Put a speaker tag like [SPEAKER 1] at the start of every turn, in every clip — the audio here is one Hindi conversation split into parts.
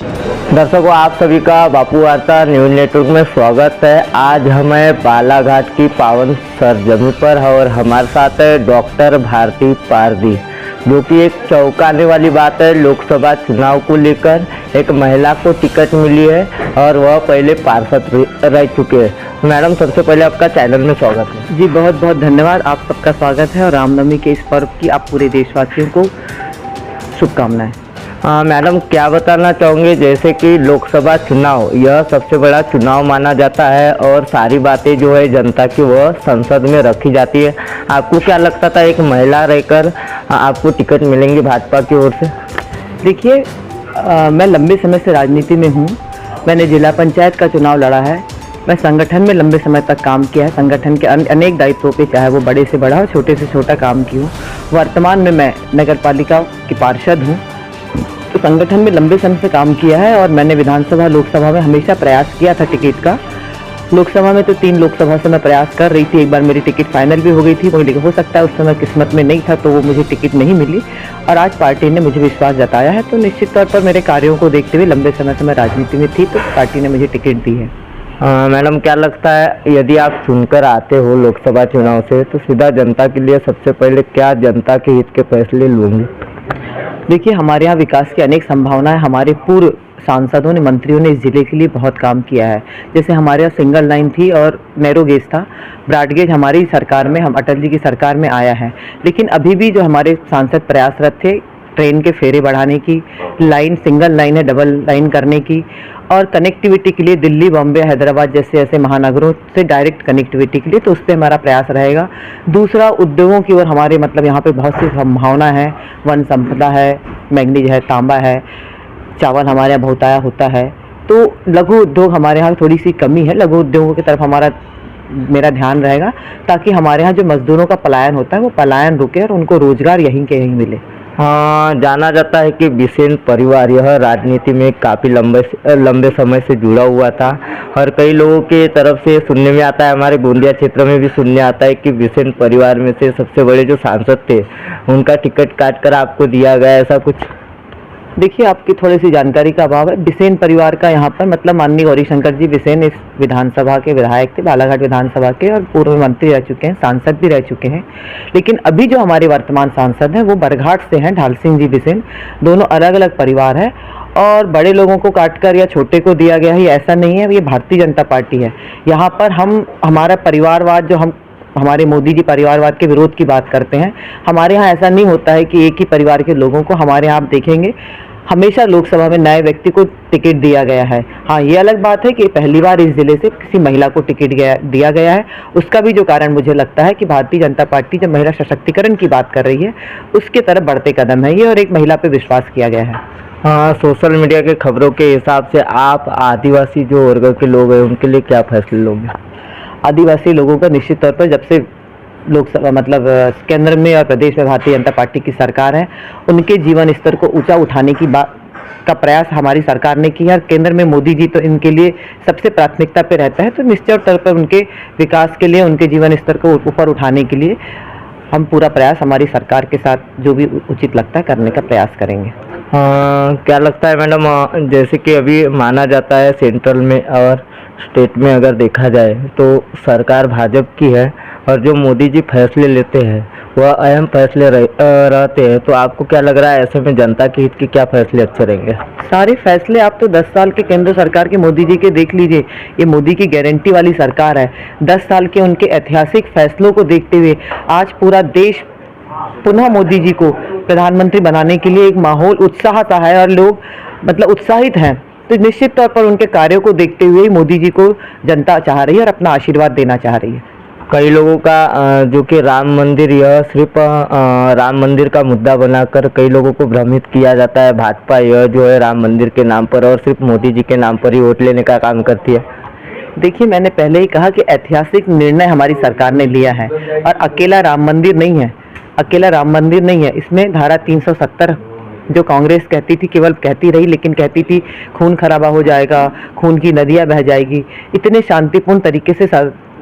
[SPEAKER 1] दर्शकों, आप सभी का बापू वार्ता न्यूज नेटवर्क में स्वागत है। आज हमें बालाघाट की पावन सरजमी पर और हमारे साथ है डॉक्टर भारती पारदी, जो कि एक चौंकाने वाली बात है। लोकसभा चुनाव को लेकर एक महिला को टिकट मिली है और वह पहले पार्षद रह चुके हैं। मैडम, सबसे पहले आपका चैनल में स्वागत है।
[SPEAKER 2] जी, बहुत बहुत धन्यवाद। आप सबका स्वागत है और रामनवमी के इस पर्व की आप पूरे देशवासियों को शुभकामनाएं।
[SPEAKER 1] मैडम, क्या बताना चाहोगे, जैसे कि लोकसभा चुनाव यह सबसे बड़ा चुनाव माना जाता है और सारी बातें जो है जनता की वह संसद में रखी जाती है। आपको क्या लगता था एक महिला रहकर आपको टिकट मिलेंगी भाजपा की ओर से?
[SPEAKER 2] देखिए, मैं लंबे समय से राजनीति में हूँ। मैंने जिला पंचायत का चुनाव लड़ा है। मैं संगठन में लंबे समय तक काम किया है। संगठन के अनेक दायित्वों पे, चाहे वो बड़े से बड़ा हो, छोटे से छोटा काम की हूँ। वर्तमान में मैं नगर पालिका की पार्षद हूँ। तो संगठन में लंबे समय से काम किया है और मैंने विधानसभा लोकसभा में हमेशा प्रयास किया था टिकट का। लोकसभा में तो 3 लोकसभा से मैं प्रयास कर रही थी। एक बार मेरी टिकट फाइनल भी हो गई थी, लेकिन हो सकता है उस समय किस्मत में नहीं था तो वो मुझे टिकट नहीं मिली। और आज पार्टी ने मुझे विश्वास जताया है, तो निश्चित तौर पर मेरे कार्यों को देखते हुए, लंबे समय से मैं राजनीति में थी, तो पार्टी ने मुझे टिकट दी है।
[SPEAKER 1] मैडम, क्या लगता है यदि आप चुनकर आते हो लोकसभा चुनाव से, तो सीधा जनता के लिए सबसे पहले क्या जनता के हित के फैसले लूँगी?
[SPEAKER 2] देखिए, हमारे यहाँ विकास की अनेक संभावनाएं। हमारे पूर्व सांसदों ने, मंत्रियों ने इस ज़िले के लिए बहुत काम किया है। जैसे हमारे यहाँ सिंगल लाइन थी और नैरो गेज था। ब्रॉडगेज हमारी सरकार में, हम अटल जी की सरकार में आया है। लेकिन अभी भी जो हमारे सांसद प्रयासरत थे ट्रेन के फेरे बढ़ाने की, लाइन सिंगल लाइन है डबल लाइन करने की, और कनेक्टिविटी के लिए दिल्ली, बॉम्बे, हैदराबाद जैसे ऐसे महानगरों से डायरेक्ट कनेक्टिविटी के लिए, तो उस पर हमारा प्रयास रहेगा। दूसरा, उद्योगों की ओर हमारे यहाँ पे बहुत सी संभावना है। वन संपदा है, मैंगनीज है, तांबा है, चावल हमारे यहाँ बहुताया होता है। तो लघु उद्योग हमारे यहाँ थोड़ी सी कमी है। लघु उद्योगों की तरफ मेरा ध्यान रहेगा, ताकि हमारे यहाँ जो मजदूरों का पलायन होता है वो पलायन रुके और उनको रोजगार यहीं के यहीं मिले।
[SPEAKER 1] हाँ, जाना जाता है कि बिसेन परिवार यह राजनीति में काफ़ी लंबे समय से जुड़ा हुआ था और कई लोगों के तरफ से सुनने में आता है, हमारे गोंदिया क्षेत्र में भी सुनने आता है कि बिसेन परिवार में से सबसे बड़े जो सांसद थे उनका टिकट काट कर आपको दिया गया, ऐसा कुछ?
[SPEAKER 2] देखिए, आपकी थोड़ी सी जानकारी का अभाव है। बिसेन परिवार का यहाँ पर मतलब माननीय गौरीशंकर जी बिसेन इस विधानसभा के विधायक थे, बालाघाट विधानसभा के, और पूर्व मंत्री रह चुके हैं, सांसद भी रह चुके हैं। लेकिन अभी जो हमारे वर्तमान सांसद हैं वो बरघाट से हैं, ढाल सिंह जी बिसेन। दोनों अलग अलग परिवार है और बड़े लोगों को काटकर या छोटे को दिया गया है, ऐसा नहीं है। ये भारतीय जनता पार्टी है। यहाँ पर हमारा परिवारवाद, जो हमारे मोदी जी परिवारवाद के विरोध की बात करते हैं, हमारे यहाँ ऐसा नहीं होता है कि एक ही परिवार के लोगों को। हमारे यहाँ आप देखेंगे हमेशा लोकसभा में नए व्यक्ति को टिकट दिया गया है। हाँ, ये अलग बात है कि पहली बार इस जिले से किसी महिला को टिकट दिया गया है। उसका भी जो कारण मुझे लगता है कि भारतीय जनता पार्टी जब महिला सशक्तिकरण की बात कर रही है उसके तरफ बढ़ते कदम है ये, और एक महिला पे विश्वास किया गया है।
[SPEAKER 1] हाँ, सोशल मीडिया के खबरों के हिसाब से आप आदिवासी जो वर्ग के लोग हैं उनके लिए क्या फैसले लोगे?
[SPEAKER 2] आदिवासी लोगों का निश्चित तौर पर, जब से लोकसभा मतलब केंद्र में और प्रदेश में भारतीय जनता पार्टी की सरकार है, उनके जीवन स्तर को ऊंचा उठाने की बात का प्रयास हमारी सरकार ने किया। और केंद्र में मोदी जी तो इनके लिए सबसे प्राथमिकता पे रहता है, तो निश्चित तौर पर उनके विकास के लिए, उनके जीवन स्तर को ऊपर उठाने के लिए हम पूरा प्रयास हमारी सरकार के साथ जो भी उचित लगता है करने का प्रयास करेंगे।
[SPEAKER 1] क्या लगता है मैडम, जैसे कि अभी माना जाता है सेंट्रल में और स्टेट में अगर देखा जाए तो सरकार भाजपा की है और जो मोदी जी फैसले लेते हैं वह अहम फैसले रहते हैं, तो आपको क्या लग रहा है ऐसे में जनता के हित के क्या फैसले अच्छे रहेंगे?
[SPEAKER 2] सारे फैसले आप तो 10 साल के केंद्र सरकार के मोदी जी के देख लीजिए। ये मोदी की गारंटी वाली सरकार है। 10 साल के उनके ऐतिहासिक फैसलों को देखते हुए आज पूरा देश पुनः मोदी जी को प्रधानमंत्री बनाने के लिए एक माहौल उत्साह सा है और लोग मतलब उत्साहित हैं। तो निश्चित तौर पर उनके कार्यों को देखते हुए मोदी जी को जनता चाह रही है और अपना आशीर्वाद देना चाह रही है।
[SPEAKER 1] कई लोगों का जो कि राम मंदिर, यह सिर्फ राम मंदिर का मुद्दा बनाकर कई लोगों को भ्रमित किया जाता है। भाजपा यह जो है राम मंदिर के नाम पर और सिर्फ मोदी जी के नाम पर ही वोट लेने का काम करती है।
[SPEAKER 2] देखिए, मैंने पहले ही कहा कि ऐतिहासिक निर्णय हमारी सरकार ने लिया है और अकेला राम मंदिर नहीं है, अकेला राम मंदिर नहीं है। इसमें धारा 370 जो कांग्रेस कहती थी, केवल कहती रही, लेकिन कहती थी खून खराबा हो जाएगा, खून की नदियां बह जाएगी, इतने शांतिपूर्ण तरीके से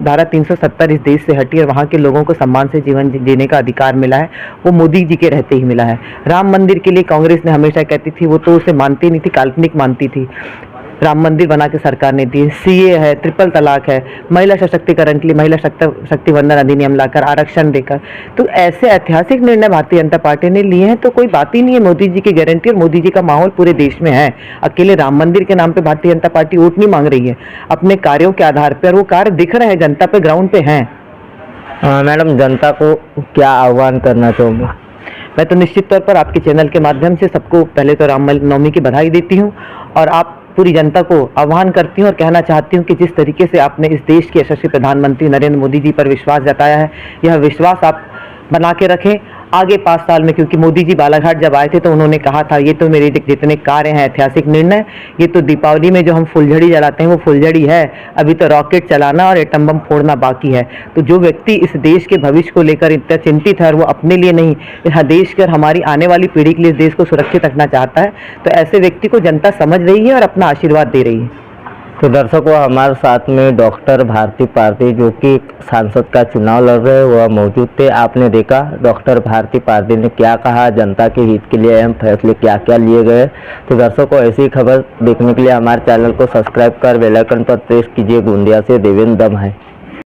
[SPEAKER 2] धारा 370 इस देश से हटी और वहाँ के लोगों को सम्मान से जीवन जीने का अधिकार मिला है, वो मोदी जी के रहते ही मिला है। राम मंदिर के लिए कांग्रेस ने हमेशा कहती थी, वो तो उसे मानती नहीं थी, काल्पनिक मानती थी। राम मंदिर बना के सरकार ने दी, सीए है, ट्रिपल तलाक है, महिला सशक्तिकरण के लिए महिला शक्ति वंदन अधिनियम लाकर, आरक्षण देकर, तो ऐसे ऐतिहासिक निर्णय भारतीय जनता पार्टी ने लिए हैं। तो कोई बात ही नहीं है, मोदी जी की गारंटी और मोदी जी का माहौल पूरे देश में है। अकेले राम मंदिर के नाम पे भारतीय जनता पार्टी वोट नहीं मांग रही है, अपने कार्यों के आधार पर, वो कार्य दिख रहे हैं, जनता पे ग्राउंड पे हैं।
[SPEAKER 1] मैडम, जनता को क्या आह्वान करना चाहोगे?
[SPEAKER 2] मैं तो निश्चित तौर पर आपके चैनल के माध्यम से सबको पहले तो रामनवमी की बधाई देती हूँ और आप पूरी जनता को आह्वान करती हूँ और कहना चाहती हूँ कि जिस तरीके से आपने इस देश के यशस्वी प्रधानमंत्री नरेंद्र मोदी जी पर विश्वास जताया है, यह विश्वास आप बना के रखें आगे 5 साल में। क्योंकि मोदी जी बालाघाट जब आए थे तो उन्होंने कहा था, ये तो मेरे जितने कार्य हैं ऐतिहासिक निर्णय, ये तो दीपावली में जो हम फुलझड़ी जलाते हैं वो फुलझड़ी है, अभी तो रॉकेट चलाना और एटम बम फोड़ना बाकी है। तो जो व्यक्ति इस देश के भविष्य को लेकर इतना चिंतित है और वो अपने लिए नहीं, यह देश के और हमारी आने वाली पीढ़ी के लिए इस देश को सुरक्षित रखना चाहता है, तो ऐसे व्यक्ति को जनता समझ रही है और अपना आशीर्वाद दे रही है।
[SPEAKER 1] तो दर्शकों, हमारे साथ में डॉक्टर भारती पारदी जो कि सांसद का चुनाव लड़ रहे हैं वह मौजूद थे। आपने देखा डॉक्टर भारती पारदी ने क्या कहा, जनता के हित के लिए अहम फैसले क्या क्या लिए गए। तो दर्शकों, ऐसी खबर देखने के लिए हमारे चैनल को सब्सक्राइब कर बेल आइकन पर प्रेस कीजिए। गोंदिया से देवेंद्र दम है।